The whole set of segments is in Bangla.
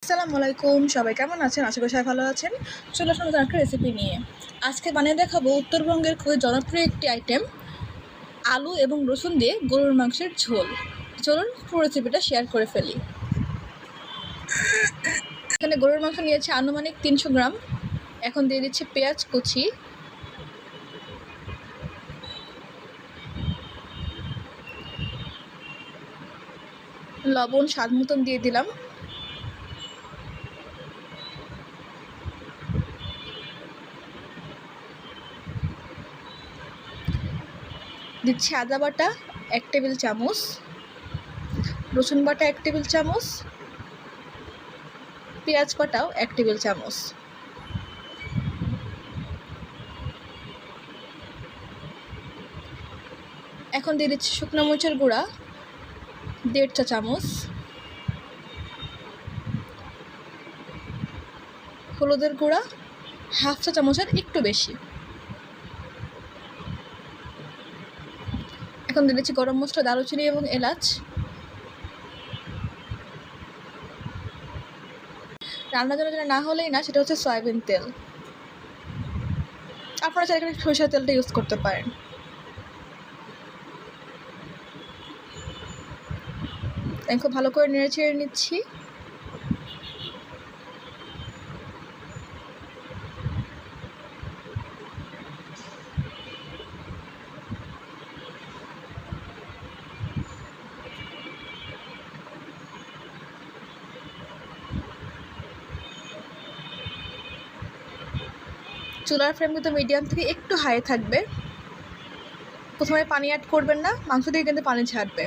আসসালামু আলাইকুম, সবাই কেমন আছেন? আশা করি সবাই ভালো আছেন। চলে আসলাম নতুন একটা রেসিপি নিয়ে। আজকে বানিয়ে দেখাবো উত্তরবঙ্গের খুবই জনপ্রিয় একটি আইটেম, আলু এবং রসুন দিয়ে গরুর মাংসের ঝোল। চলুন পুরো রেসিপিটা শেয়ার করে ফেলি। এখানে গরুর মাংস নিয়েছে আনুমানিক 300 গ্রাম। এখন দিয়ে দিচ্ছি পেঁয়াজ কুচি, লবণ স্বাদ মতন দিয়ে দিলাম, দিচ্ছি আদা বাটা 1 টেবিল চামচ, রসুন বাটা 1 টেবিল চামচ, পেঁয়াজ বাটাও 1 টেবিল চামচ। এখন দিয়ে দিচ্ছি শুকনো মরিচের গুঁড়া 1.5 চা চামচ, হলুদের গুঁড়া 1/2 চা চামচের একটু বেশি। এখন দিয়ে দিচ্ছি গরম মশলা, দারুচিনি এবং এলাচ। রান্নার জন্য যেটা না হলেই না, সেটা হচ্ছে সয়াবিন তেল। আপনারা চাইলে এখানে সরিষার তেলটা ইউজ করতে পারেন। আমি খুব ভালো করে নেড়ে চেড়ে নিচ্ছি। চুলার ফ্লেম কিন্তু মিডিয়াম থেকে একটু হাই থাকবে। প্রথমে পানি অ্যাড করবেন না, মাংস থেকে কিন্তু পানি ছাড়বে।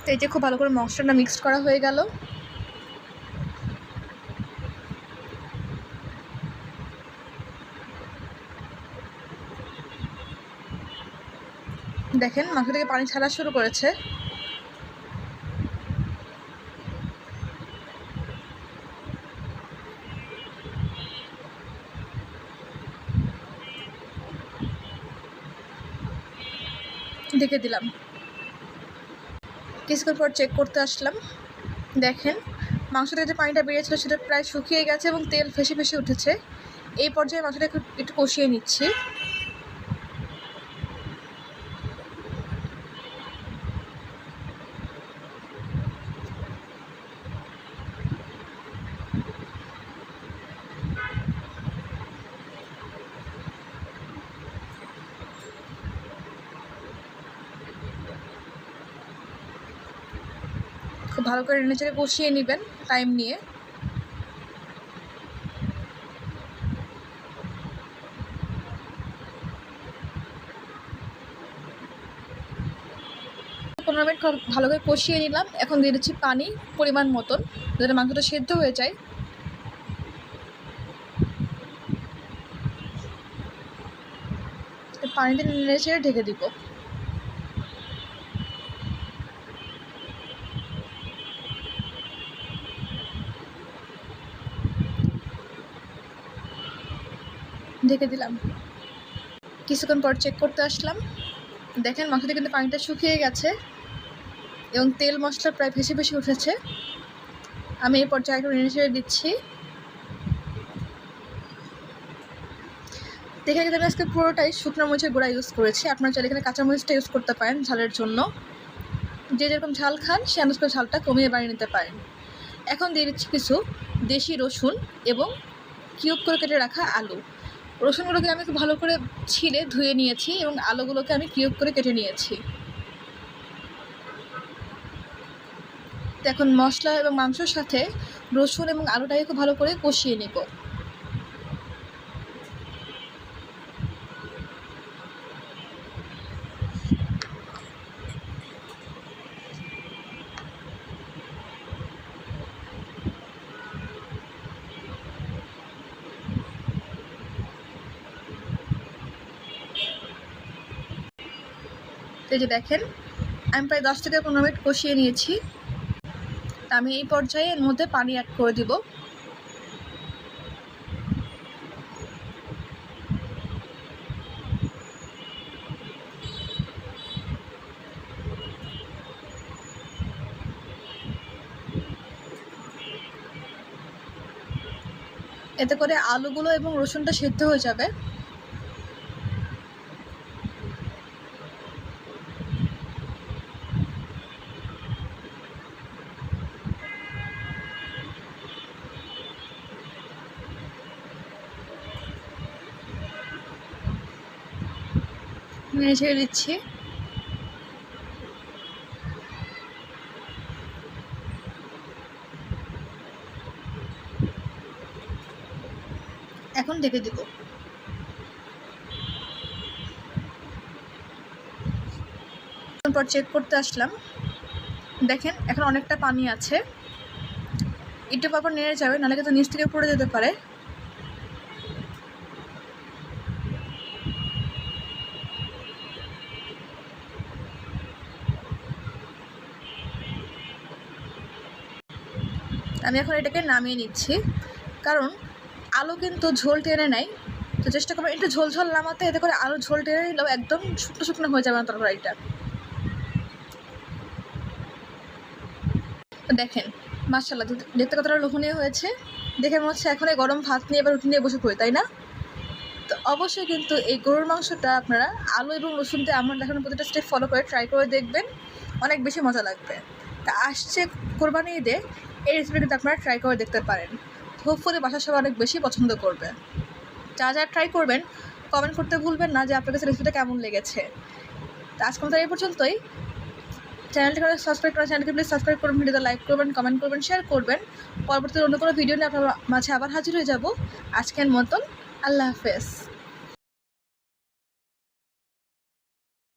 তো এই যে খুব ভালো করে মশলাটা মিক্সড করা হয়ে গেল। দেখেন মাংস থেকে পানি ছাড়া শুরু করেছে। ঢেকে দিলাম। কিছুক্ষণ পর চেক করতে আসলাম। দেখেন মাংস থেকে যে পানিটা বেরিয়েছিল সেটা প্রায় শুকিয়ে গেছে এবং তেল ফেসে ফেসে উঠেছে। এই পর্যায়ে মাংসটা একটু কষিয়ে নিচ্ছি। খুব ভালো করে নেড়ে চেড়ে কষিয়ে নেবেন টাইম নিয়ে। পনেরো মিনিট ভালো করে কষিয়ে নিলাম। এখন দিয়ে দিচ্ছি পানি পরিমাণ মতন, যাতে মাংসটা সেদ্ধ হয়ে যায়। পানিতে নেড়ে চেড়ে ঢেকে দিব। ঢেকে দিলাম। কিছুক্ষণ পর চেক করতে আসলাম। দেখেন মাংসটা কিন্তু পানিটা শুকিয়ে গেছে এবং তেল মশলা প্রায় ভেসে ভেসে উঠেছে। আমি এই পর্যায়ে একটু নেড়ে ছেড়ে দিচ্ছি। দেখে কিন্তু আমি আজকে পুরোটাই শুকনো মরিচের গুঁড়া ইউজ করেছি। আপনারা চাইলে এখানে কাঁচা মরিচটা ইউজ করতে পারেন ঝালের জন্য। যে যেরকম ঝাল খান সে আন্দাজ করে ঝালটা কমিয়ে বাড়িয়ে নিতে পারেন। এখন দিয়ে দিচ্ছি কিছু দেশি রসুন এবং কিউব করে কেটে রাখা আলু। রসুনগুলোকে আমি খুব ভালো করে ছিলে ধুয়ে নিয়েছি এবং আলুগুলোকে আমি কিউব করে কেটে নিয়েছি। তো এখন মশলা এবং মাংসর সাথে রসুন এবং আলুটাকে খুব ভালো করে কষিয়ে নেব। এই যে দেখেন আমি প্রায় 10 থেকে 15 মিনিট কষিয়ে নিয়েছি। আমি এই পর্যায়ে এর মধ্যে পানি অ্যাড করে দিব। এতে করে আলুগুলো এবং রসুনটা সেদ্ধ হয়ে যাবে। নেড়ে ছেড়ে দিচ্ছি। এখন ঢেকে দিব। পর চেক করতে আসলাম, দেখেন এখন অনেকটা পানি আছে। একটু পর নেড়ে যাবে, নাহলে কিন্তু নিচ থেকে পড়ে যেতে পারে। আমি এখন এটাকে নামিয়ে নিচ্ছি, কারণ আলু কিন্তু ঝোল টেনে নেয়। তো চেষ্টা করবেন একটু ঝোল ঝোল নামাতে, এতে করে আলু ঝোল টেনে নিলেও একদম শুকনো শুকনো হয়ে যাবে না তরকারিটা। দেখেন মাশাআল্লাহ, দেখতে কতটা লোভনীয় হয়েছে। দেখে মনে হচ্ছে এখন এই গরম ভাত নিয়ে এবার রুটি নিয়ে বসে পড়ি, তাই না? তো অবশ্যই কিন্তু এই গরুর মাংসটা আপনারা আলু এবং রসুন দিয়ে আমার দেখানো প্রতিটা স্টেপ ফলো করে ট্রাই করে দেখবেন, অনেক বেশি মজা লাগবে। তা আসছে কোরবানি ঈদে এই রেসিপি কিন্তু আপনারা ট্রাই করে দেখতে পারেন। হোপফুলি বাসার সবাই অনেক বেশি পছন্দ করবে। যা যা ট্রাই করবেন কমেন্ট করতে ভুলবেন না যে আপনার কাছে রেসিপিটা কেমন লেগেছে। তো আজকে আমাদের এই পর্যন্তই। চ্যানেলটিকে সাবস্ক্রাইব করেন, চ্যানেলটি প্লিজ সাবস্ক্রাইব করবেন, ভিডিওতে লাইক করবেন, কমেন্ট করবেন, শেয়ার করবেন। পরবর্তীতে অন্য কোনো ভিডিও নিয়ে আপনার মাঝে আবার হাজির হয়ে যাব। আজকের মতন আল্লাহ হাফেজ।